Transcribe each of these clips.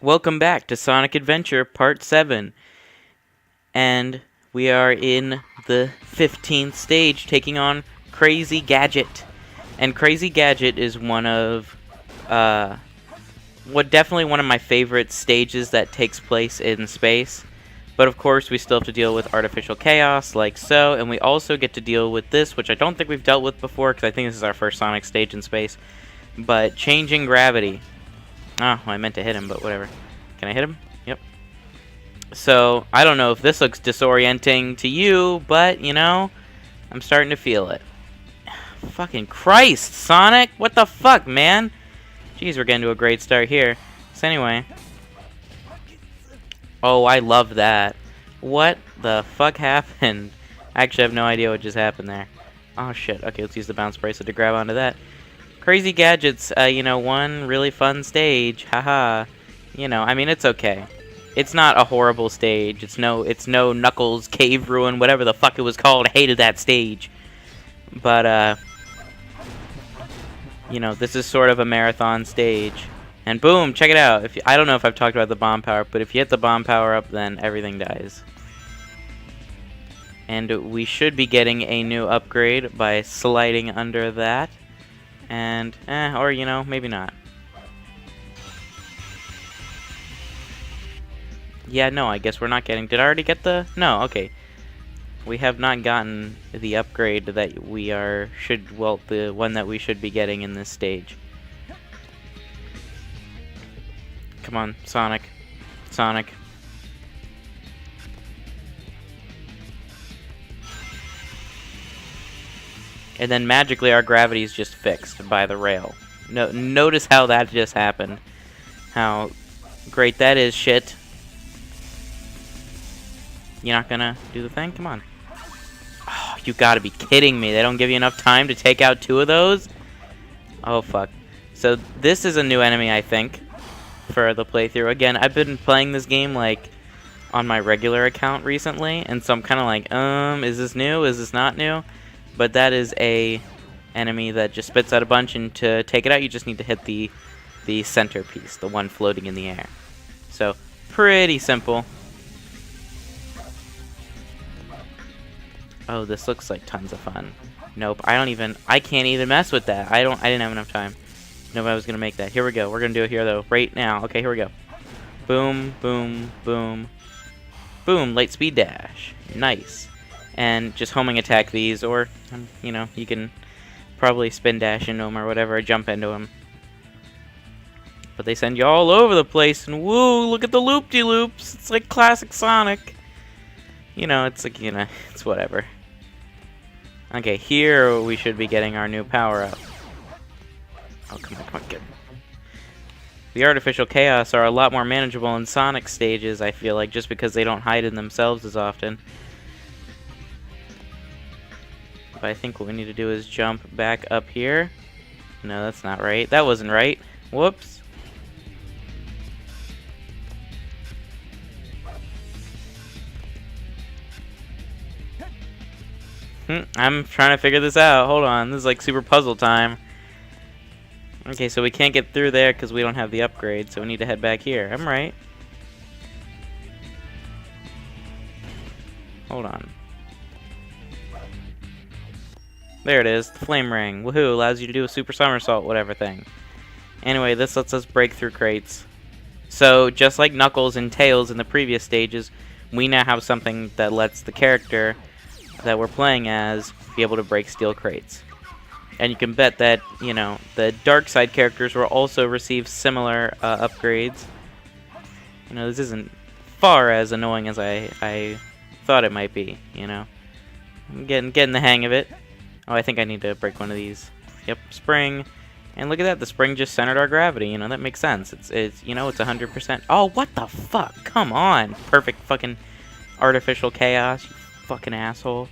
Welcome back to Sonic Adventure Part 7. And we are in the 15th stage, taking on Crazy Gadget. And Crazy Gadget is definitely one of my favorite stages that takes place in space. But of course, we still have to deal with artificial chaos, like so. And we also get to deal with this, which I don't think we've dealt with before, because I think this is our first Sonic stage in space. But changing gravity. Oh, I meant to hit him, but whatever. Can I hit him? Yep. So, I don't know if this looks disorienting to you, but, you know, I'm starting to feel it. Fucking Christ, Sonic! What the fuck, man? Jeez, we're getting to a great start here. So anyway. Oh, I love that. What the fuck happened? I actually have no idea what just happened there. Oh, shit. Okay, let's use the bounce bracelet to grab onto that. Crazy Gadget's, one really fun stage. Haha. You know, I mean, it's okay. It's not a horrible stage. It's no Knuckles Cave Ruin, whatever the fuck it was called. I hated that stage. But, this is sort of a marathon stage. And boom, check it out. I don't know if I've talked about the bomb power, but if you hit the bomb power up, then everything dies. And we should be getting a new upgrade by sliding under that. And, maybe not. Yeah, no, I guess we're not getting... Did I already get the... No, okay. We have not gotten the upgrade that we are... the one that we should be getting in this stage. Come on, Sonic. Sonic. And then magically our gravity is just fixed by the rail. No, notice how that just happened. How great that is, shit. You're not gonna do the thing? Come on. Oh, you gotta be kidding me. They don't give you enough time to take out two of those? Oh, fuck. So, this is a new enemy, I think, for the playthrough. Again, I've been playing this game, like, on my regular account recently, and so I'm kind of like, is this new? Is this not new? But that is a enemy that just spits out a bunch, and to take it out, you just need to hit the centerpiece, the one floating in the air. So, pretty simple. Oh, this looks like tons of fun. Nope, I can't even mess with that. I didn't have enough time. Nobody was gonna make that. Here we go. We're gonna do it here though, right now. Okay, here we go. Boom, boom, boom, boom. Light speed dash. Nice. And just homing attack these, or you can probably spin dash into them or whatever, or jump into them. But they send you all over the place, and woo! Look at the loop-de-loops. It's like classic Sonic. It's like, it's whatever. Okay, here we should be getting our new power-up. Oh, come on, get. The artificial chaos are a lot more manageable in Sonic stages, I feel like, just because they don't hide in themselves as often. But I think what we need to do is jump back up here. No, that's not right. That wasn't right. Whoops. I'm trying to figure this out. Hold on. This is like super puzzle time. Okay, so we can't get through there because we don't have the upgrade, so we need to head back here. I'm right. Hold on. There it is. The flame ring. Woohoo. Allows you to do a super somersault, whatever thing. Anyway, this lets us break through crates. So, just like Knuckles and Tails in the previous stages, we now have something that lets the character that we're playing as be able to break steel crates. And you can bet that, the dark side characters will also receive similar upgrades. This isn't far as annoying as I thought it might be, I'm getting the hang of it. Oh, I think I need to break one of these. Yep, spring. And look at that, the spring just centered our gravity, that makes sense. It's 100%. Oh, what the fuck? Come on. Perfect fucking artificial chaos. Fucking asshole.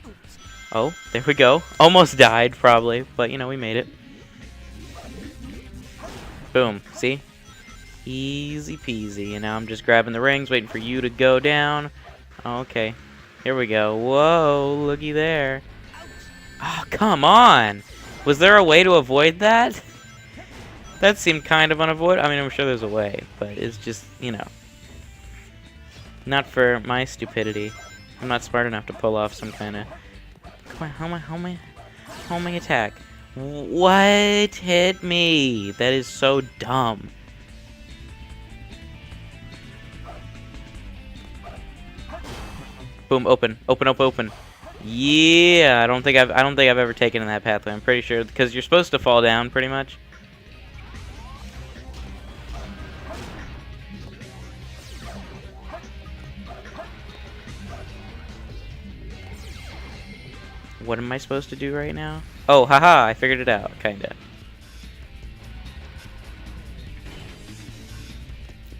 Oh, there we go. Almost died, probably, but we made it. Boom. See? Easy peasy. And now I'm just grabbing the rings, waiting for you to go down. Okay. Here we go. Whoa, looky there. Oh, come on. Was there a way to avoid that? That seemed kind of unavoidable. I mean, I'm sure there's a way, but it's just, you know, not for my stupidity. I'm not smart enough to pull off some kind of... Come on, homing attack. What hit me? That is so dumb. Boom, open. Yeah, I don't think I've ever taken that pathway. I'm pretty sure because you're supposed to fall down pretty much. What am I supposed to do right now? Oh, haha, I figured it out, kinda.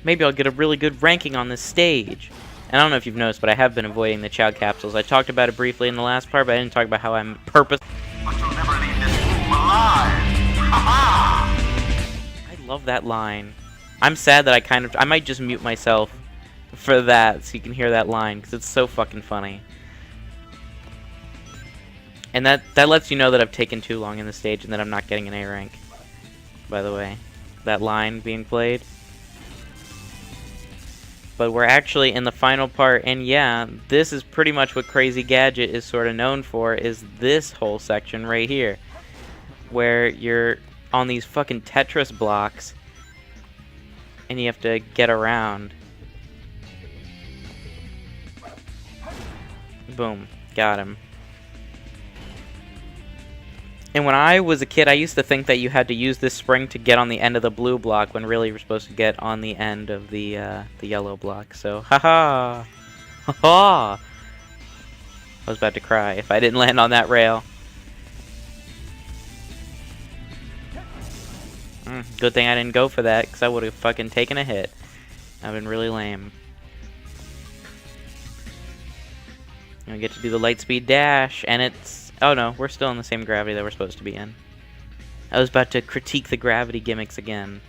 Maybe I'll get a really good ranking on this stage. And I don't know if you've noticed, but I have been avoiding the Chow capsules. I talked about it briefly in the last part, but I didn't talk about how I'm But you'll never leave this room alive! I love that line. I'm sad that I might just mute myself for that, so you can hear that line, because it's so fucking funny. And that lets you know that I've taken too long in the stage and that I'm not getting an A rank. By the way, that line being played. But we're actually in the final part, and yeah, this is pretty much what Crazy Gadget is sort of known for, is this whole section right here. Where you're on these fucking Tetris blocks, and you have to get around. Boom. Got him. And when I was a kid, I used to think that you had to use this spring to get on the end of the blue block, when really you're supposed to get on the end of the yellow block. So, haha! Haha! I was about to cry if I didn't land on that rail. Good thing I didn't go for that, because I would have fucking taken a hit. That would have been really lame. And we get to do the Lightspeed Dash, and it's... Oh no, we're still in the same gravity that we're supposed to be in. I was about to critique the gravity gimmicks again.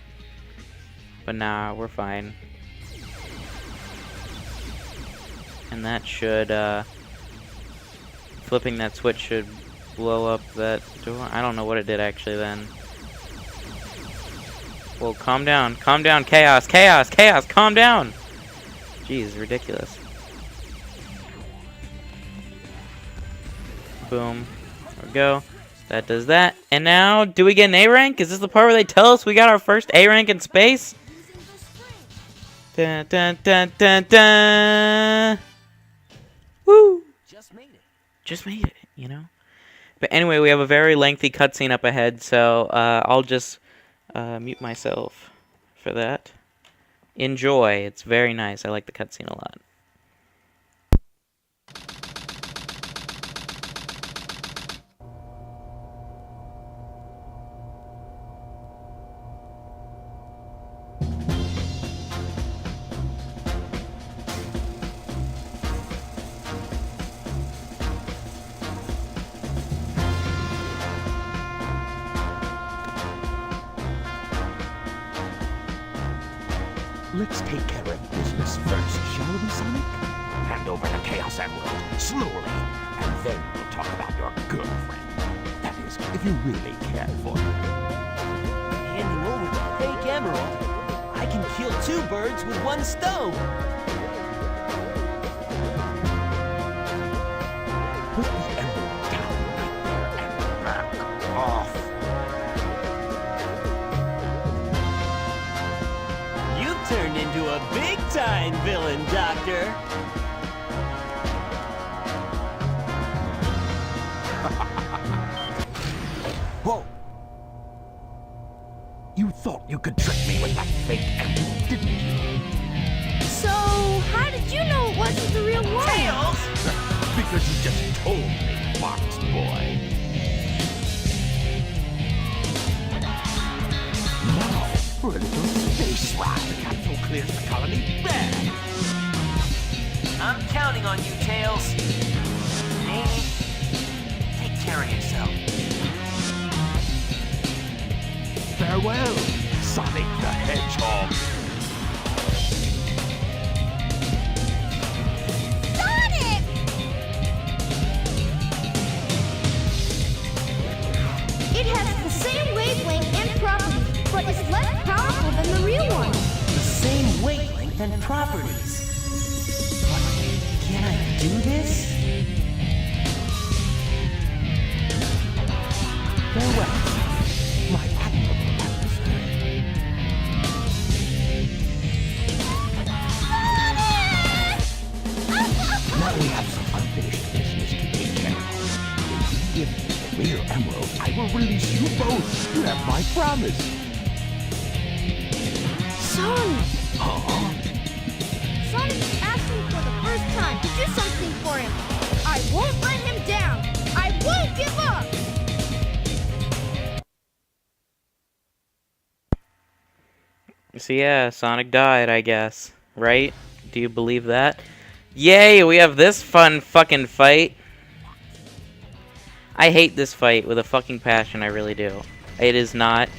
But nah, we're fine. And that should, flipping that switch should blow up that door. I don't know what it did actually then. Whoa, calm down, chaos, calm down! Jeez, ridiculous. Boom. There we go. That does that. And now, do we get an A rank? Is this the part where they tell us we got our first A rank in space? Dun, dun, dun, dun, dun. Woo! Just made it, you know? But anyway, we have a very lengthy cutscene up ahead, so I'll just mute myself for that. Enjoy. It's very nice. I like the cutscene a lot. Let's take care of business first, shall we, Sonic? Hand over the Chaos Emerald, slowly, and then we'll talk about your girlfriend. That is, if you really care for her. Handing over the fake emerald? I can kill two birds with one stone! Put the emerald down right there and back off. Turned into a big-time villain, Doctor. Whoa! You thought you could trick me with that fake emerald, didn't you? So, how did you know it wasn't the real one? Tails! Because you just told me, Fox Boy. Now, for a little space ride. The capsule clears the colony back. I'm counting on you, Tails. Amy, take care of yourself. Farewell, Sonic the Hedgehog. Sonic! It has the same wavelength and properties, but is less powerful than the real one. The same wavelength and properties. But can I do this? Farewell, my admirable adversary. Now we have some unfinished business to take care of. If you give me the real emerald, I will release you both. You have my promise. Sonic! Huh? Sonic is asking for the first time to do something for him. I won't let him down. I won't give up. So yeah, Sonic died, I guess. Right? Do you believe that? Yay, we have this fun fucking fight. I hate this fight with a fucking passion, I really do. It's not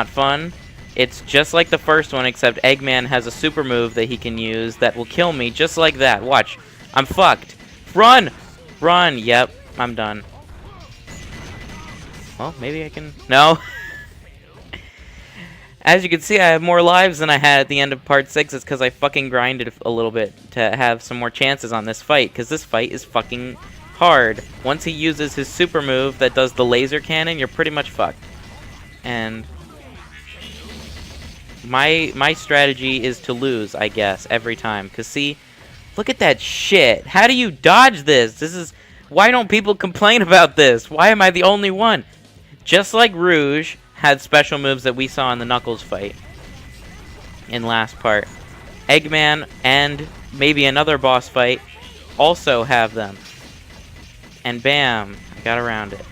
fun. It's just like the first one, except Eggman has a super move that he can use that will kill me just like that. Watch. I'm fucked. Run! Run! Yep, I'm done. Well, maybe I can... No. As you can see, I have more lives than I had at the end of part 6. It's because I fucking grinded a little bit to have some more chances on this fight. Because this fight is fucking hard. Once he uses his super move that does the laser cannon, you're pretty much fucked. And my strategy is to lose, I guess, every time. Because see, look at that shit. How do you dodge this? Why don't people complain about this? Why am I the only one? Just like Rouge had special moves that we saw in the Knuckles fight in last part. Eggman and maybe another boss fight also have them. And bam, I got around it.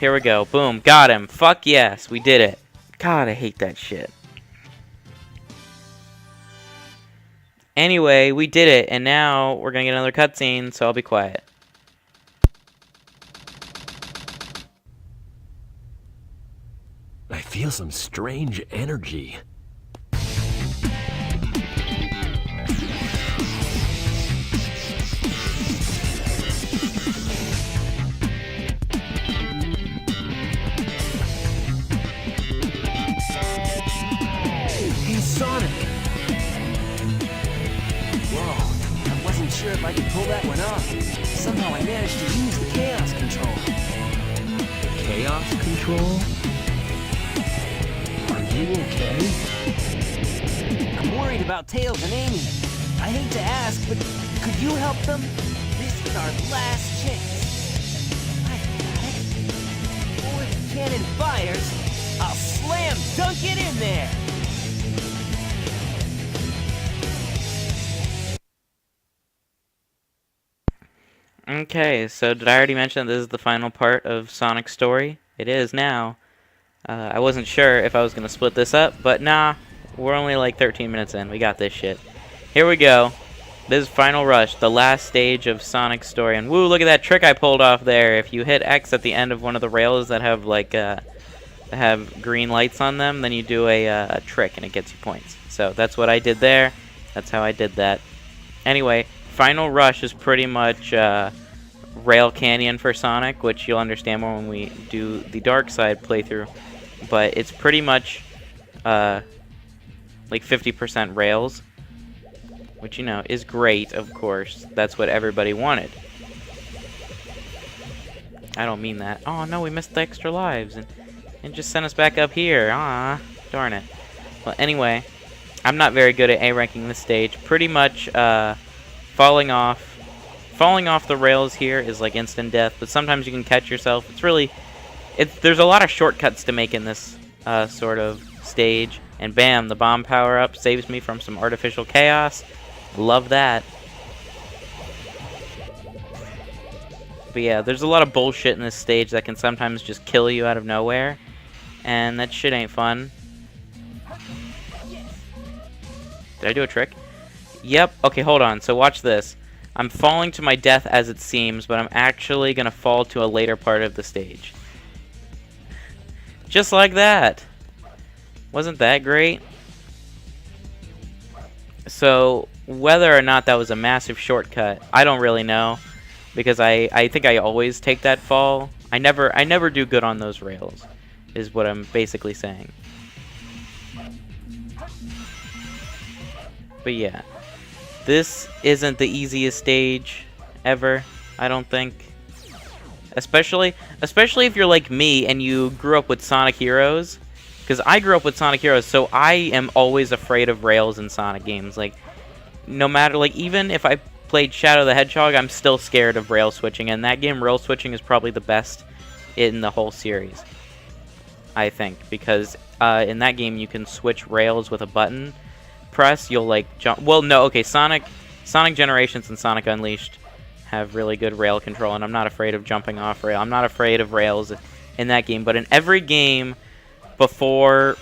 Here we go. Boom, got him. Fuck yes, we did it. God, I hate that shit. Anyway, we did it, and now we're gonna get another cutscene, so I'll be quiet. I feel some strange energy. Hey, Sonic! Whoa, I wasn't sure if I could pull that one off. Somehow I managed to use the chaos control. Chaos control? Are you okay? I'm worried about Tails and Amy. I hate to ask, but could you help them? This is our last chance. I got it. Or if the cannon fires, I'll slam dunk it in there. Okay, so did I already mention that this is the final part of Sonic's story? It is now. I wasn't sure if I was going to split this up, but nah, we're only like 13 minutes in. We got this shit. Here we go. This is Final Rush, the last stage of Sonic's story. And woo, look at that trick I pulled off there. If you hit X at the end of one of the rails that have like that have green lights on them, then you do a trick and it gets you points. So that's what I did there. That's how I did that. Anyway, Final Rush is pretty much Rail Canyon for Sonic, which you'll understand more when we do the Dark Side playthrough. But it's pretty much like 50% rails, which, you know, is great, of course. That's what everybody wanted. I don't mean that. Oh, no, we missed the extra lives and just sent us back up here. Ah, darn it. Well, anyway, I'm not very good at A-ranking this stage. Pretty much falling off the rails here is like instant death, but sometimes you can catch yourself. There's a lot of shortcuts to make in this sort of stage. And bam, the bomb power-up saves me from some artificial chaos. Love that. But yeah, there's a lot of bullshit in this stage that can sometimes just kill you out of nowhere. And that shit ain't fun. Did I do a trick? Yep. Okay, hold on. So watch this. I'm falling to my death as it seems, but I'm actually going to fall to a later part of the stage. Just like that. Wasn't that great? So, whether or not that was a massive shortcut, I don't really know. Because I think I always take that fall. I never do good on those rails. is what I'm basically saying. But yeah, this isn't the easiest stage ever, I don't think. Especially if you're like me and you grew up with Sonic Heroes. Because I grew up with Sonic Heroes, so I am always afraid of rails in Sonic games. Like, no matter, like, even if I played Shadow the Hedgehog, I'm still scared of rail switching. And that game, rail switching, is probably the best in the whole series, I think. Because in that game, you can switch rails with a button press. You'll, like, jump. Well, no, okay, Sonic Generations and Sonic Unleashed have really good rail control, and I'm not afraid of jumping off rail. I'm not afraid of rails in that game. But in every game before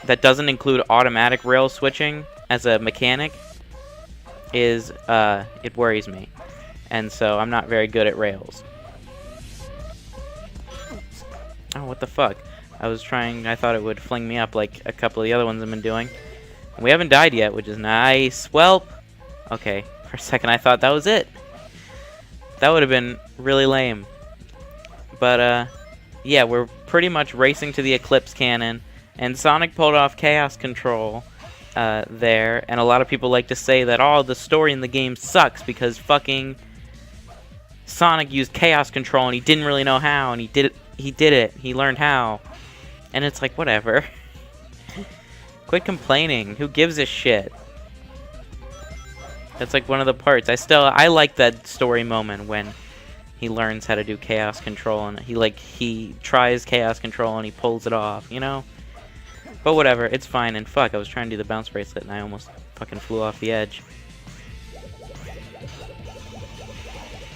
that doesn't include automatic rail switching as a mechanic it worries me, and so I'm not very good at rails. Oh, what the fuck? I thought it would fling me up like a couple of the other ones I've been doing. And we haven't died yet, which is nice. Welp. Okay, for a second I thought that was it. That would have been really lame. But yeah, we're pretty much racing to the Eclipse Cannon, and Sonic pulled off Chaos Control there, and a lot of people like to say that, oh, the story in the game sucks because fucking Sonic used Chaos Control and he didn't really know how, and he did it, he learned how, and it's like, whatever. Quit complaining, who gives a shit? That's like one of the parts. I like that story moment when he learns how to do Chaos Control, and he tries Chaos Control and he pulls it off, you know? But whatever, it's fine. And fuck, I was trying to do the bounce bracelet and I almost fucking flew off the edge.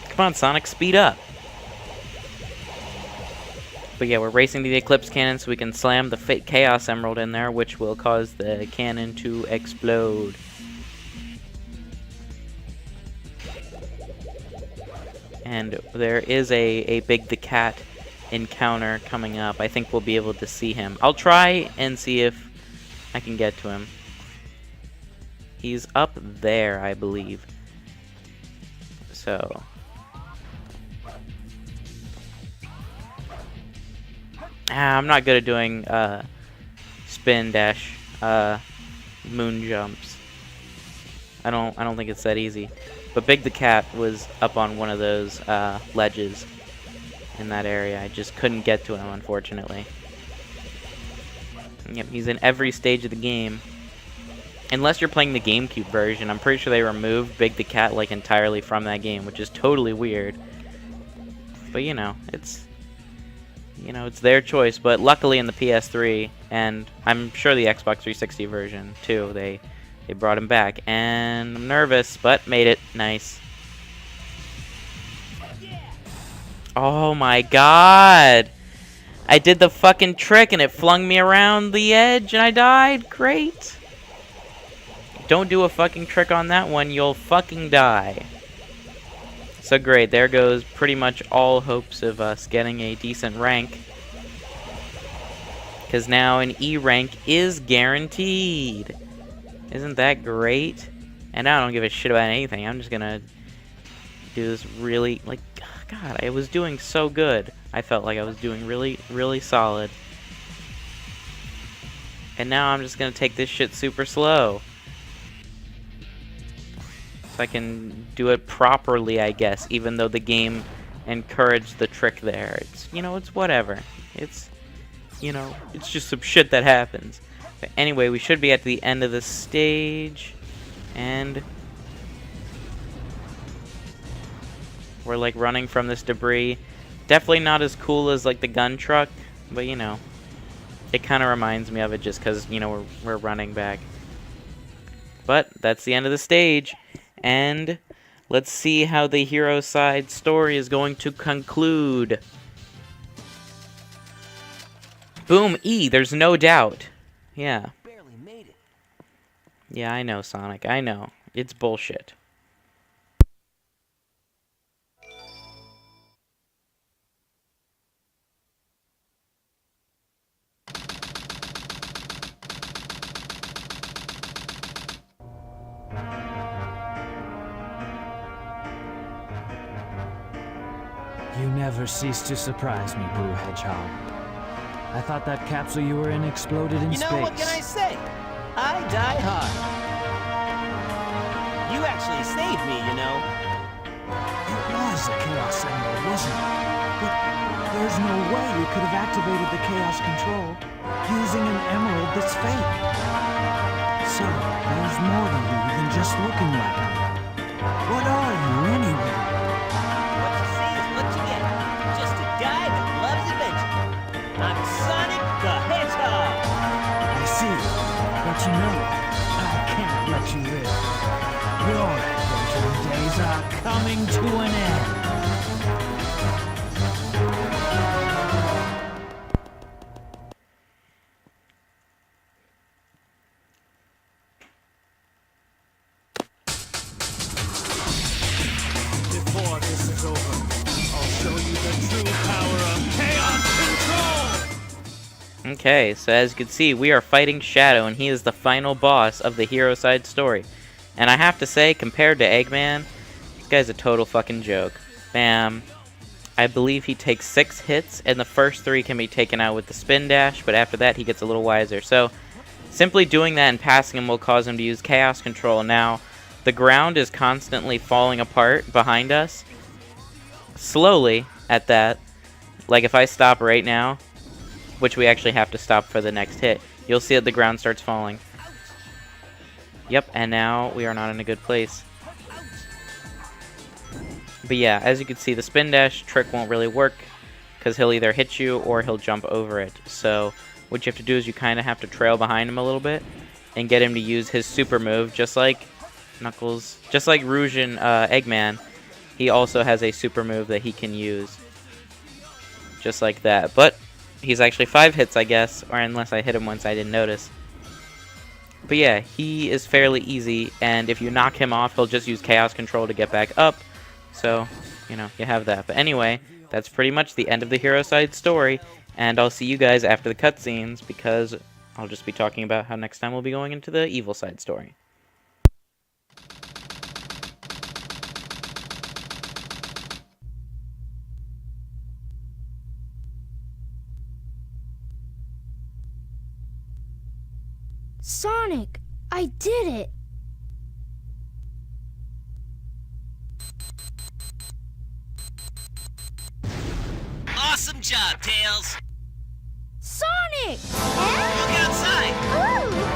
Come on, Sonic, speed up. But yeah, we're racing to the Eclipse Cannon so we can slam the Chaos Emerald in there, which will cause the cannon to explode. And there is a Big the Cat encounter coming up. I think we'll be able to see him. I'll try and see if I can get to him. He's up there, I believe. So I'm not good at doing spin dash moon jumps. I don't think it's that easy. But Big the Cat was up on one of those ledges in that area. I just couldn't get to him, unfortunately. Yep, he's in every stage of the game. Unless you're playing the GameCube version, I'm pretty sure they removed Big the Cat like entirely from that game, which is totally weird. But you know, it's their choice. But luckily in the PS3, and I'm sure the Xbox 360 version too, they brought him back. And I'm nervous, but made it. Nice. Oh my god! I did the fucking trick and it flung me around the edge and I died? Great! Don't do a fucking trick on that one, you'll fucking die. So great, there goes pretty much all hopes of us getting a decent rank. Because now an E rank is guaranteed. Isn't that great? And now I don't give a shit about anything, I'm just gonna do this really, like, God, I was doing so good. I felt like I was doing really, really solid. And now I'm just gonna take this shit super slow. So I can do it properly, I guess, even though the game encouraged the trick there. It's, it's whatever. It's, it's just some shit that happens. But anyway, we should be at the end of the stage. And we're like running from this debris. Definitely not as cool as like the gun truck, but it kind of reminds me of it just because we're running back. But that's the end of the stage, and let's see how the hero side story is going to conclude. Boom, E, there's no doubt. Yeah. Barely made it. Yeah, I know, Sonic. I know. It's bullshit. You never cease to surprise me, Blue Hedgehog. I thought that capsule you were in exploded in space. You know, what can I say? I die hard. You actually saved me, you know. It was a Chaos Emerald, wasn't it? But there's no way you could have activated the Chaos Control using an emerald that's fake. So, there's more to you than just looking like him. What are you, anyway? What you see is what you get. Just a guy that loves adventure. I'm Sonic the Hedgehog. I see, but you know, I can't let you live. Your adventuring days are coming to an end. Before this is over, I'll show you the true power of Chaos Control! Okay, so as you can see, we are fighting Shadow, and he is the final boss of the hero side story. And I have to say, compared to Eggman, this guy's a total fucking joke. Bam. I believe he takes 6 hits, and the first 3 can be taken out with the spin dash, but after that he gets a little wiser. So, simply doing that and passing him will cause him to use Chaos Control. Now, the ground is constantly falling apart behind us. Slowly, at that. Like if I stop right now, which we actually have to stop for the next hit, you'll see that the ground starts falling. Yep, and now we are not in a good place. But yeah, as you can see, the spin dash trick won't really work because he'll either hit you or he'll jump over it. So what you have to do is you kind of have to trail behind him a little bit and get him to use his super move, just like Knuckles, just like Rouge and Eggman. He also has a super move that he can use, just like that. But he's actually 5 hits, I guess, or unless I hit him once I didn't notice. But yeah, he is fairly easy, and if you knock him off, he'll just use Chaos Control to get back up. So, you know, you have that. But anyway, that's pretty much the end of the hero side story, and I'll see you guys after the cutscenes, because I'll just be talking about how next time we'll be going into the evil side story. Sonic, I did it! Awesome job, Tails. Sonic! Look outside. Ooh!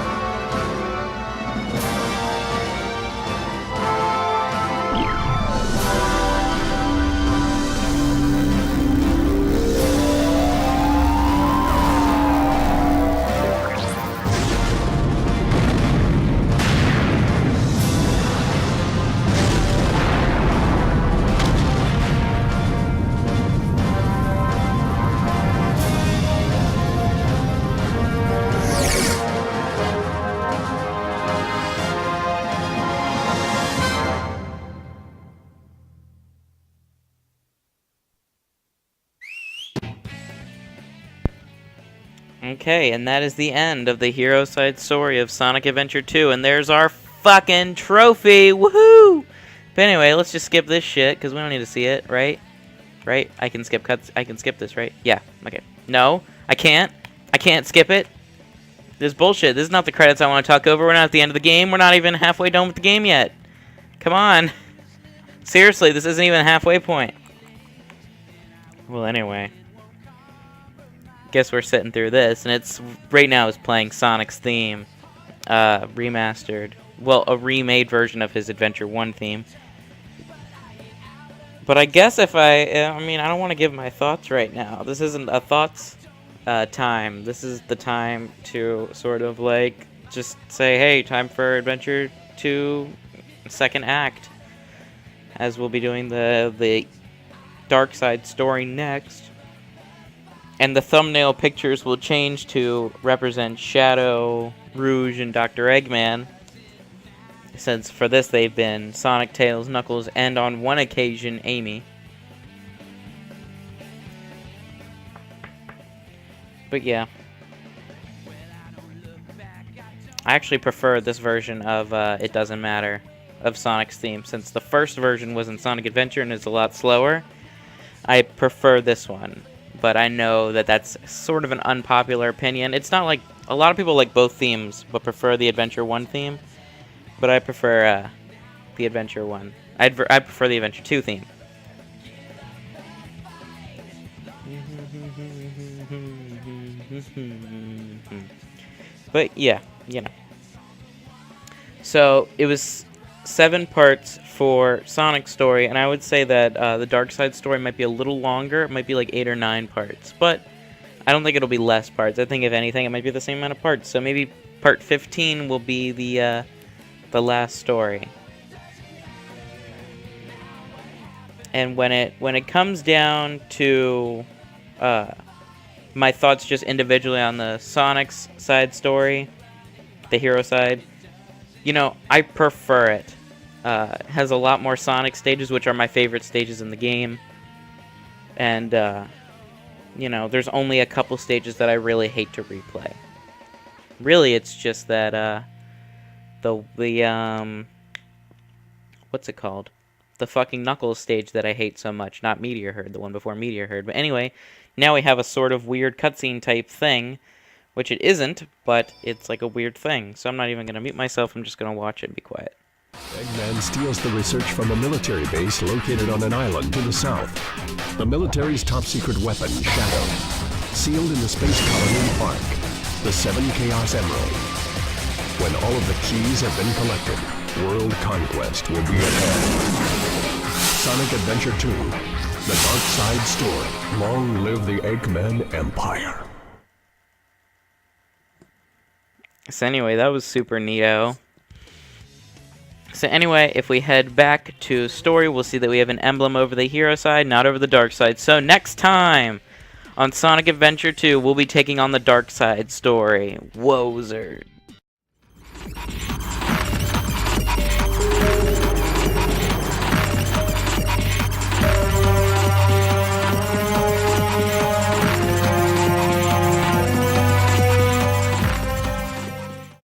Okay, and that is the end of the hero side story of Sonic Adventure 2, and there's our fucking trophy! Woohoo! But anyway, let's just skip this shit, because we don't need to see it, right? Right? I can skip cuts. I can skip this, right? Yeah, okay. No, I can't. I can't skip it. This is bullshit. This is not the credits I want to talk over. We're not at the end of the game. We're not even halfway done with the game yet. Come on. Seriously, this isn't even a halfway point. Well, anyway. Guess we're sitting through this, and it's right now is playing Sonic's theme, remastered. Well, a remade version of his Adventure 1 theme. But I guess if I mean, I don't want to give my thoughts right now. This isn't a thoughts time. This is the time to sort of like just say, hey, time for Adventure 2 second act, as we'll be doing the Dark Side story next. And the thumbnail pictures will change to represent Shadow, Rouge, and Dr. Eggman. Since for this they've been Sonic, Tails, Knuckles, and on one occasion, Amy. But yeah. I actually prefer this version of It Doesn't Matter, of Sonic's theme. Since the first version was in Sonic Adventure and is a lot slower, I prefer this one. but I know that that's sort of an unpopular opinion. It's not like a lot of people like both themes, but prefer the Adventure 1 theme. But I prefer the Adventure 1. I prefer the Adventure 2 theme. But yeah, you know. So it was 7 parts for Sonic's story, and I would say that the Dark Side story might be a little longer. It might be like 8 or 9 parts, but I don't think it'll be less parts. I think if anything, it might be the same amount of parts. So maybe part 15 will be the last story. And when it comes down to my thoughts just individually on the Sonic's side story, the hero side, you know, I prefer it. It has a lot more Sonic stages, which are my favorite stages in the game. And, you know, there's only a couple stages that I really hate to replay. Really, it's just that, what's it called? The fucking Knuckles stage that I hate so much. Not Meteor Herd, the one before Meteor Herd. But anyway, now we have a sort of weird cutscene type thing, which it isn't, but it's like a weird thing. So I'm not even going to mute myself, I'm just going to watch it and be quiet. Eggman steals the research from a military base located on an island to the south. The military's top-secret weapon, Shadow, sealed in the space colony Ark, the 7 Chaos Emerald. When all of the keys have been collected, world conquest will be at hand. Sonic Adventure 2, The Dark Side Story. Long live the Eggman Empire. So anyway, that was super neato. So anyway, if we head back to story, we'll see that we have an emblem over the hero side, not over the dark side. So next time on Sonic Adventure 2, we'll be taking on the dark side story. Wozard.